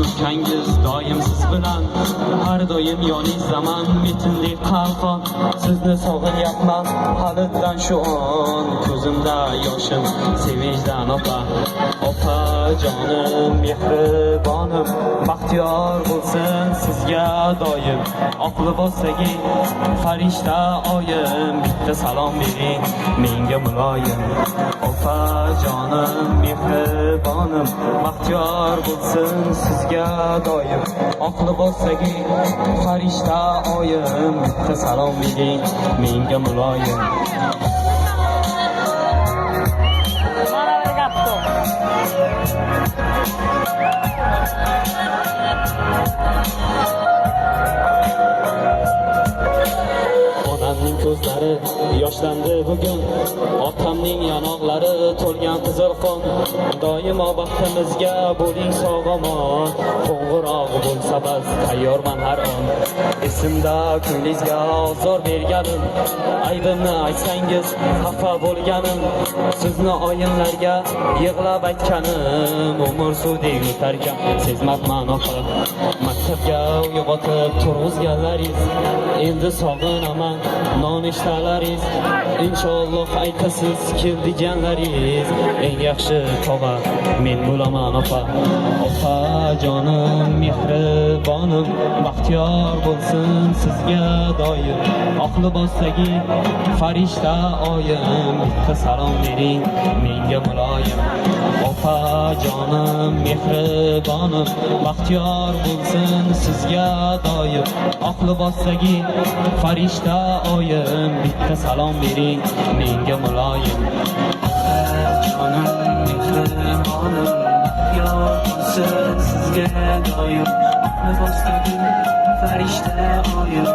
yurtkangiz doim siz bilan, har doim yoningizdaman metinlik qalqon. Sizni sog'inyapman halitdan shu on, ko'zimda yoshim sevinchdan opa. Opa jonim mehribonim, baxtiyor bo'lsin sizga doim. Oq libosdagi farishta oyim, bitta salom bering menga muloyim. Opa jonim mehribonim, baxtiyor bo'lsin sizga doim. Oq libosdagi farishta oyim, bitta salom bering menga muloyim. Onamning ko'zlari yoshlandi bugun, otamning yanoqlari to'lgan qizil qon. Doimo baxtimizga bo'ling sog'-omon, qo'ng'iroq bo'lsa bas tayyorman har on. Esimda ko'ngilingizga ozor berganim, aybimni aytsangiz xafa bo'lganim, sizni oyimlarga yig'lab aytganim, umr suvdek o'tarkan sezmabman opa. Maktabga uyg'otib turg'izganlaringiz, endi sog'inaman nonushtalaringiz. Inshaalloh aytasiz keldi janlaringiz, eng yaxshi tog'a men bo'laman opa. Opa jonim mehribonim, baxtiyor bo'lsin sizga doim. Oq libosdagi farishta oyim, bitta salom bering menga muloyim. Opa jonim mehribonim, baxtiyor bo'lsin sizga doim. Oq libosdagi farishta oyim, bitta salom bering menga muloyim. Jonim mehribonim, baxtiyor bo'lsin sizga doim. Oq libosdagi farishta oyim,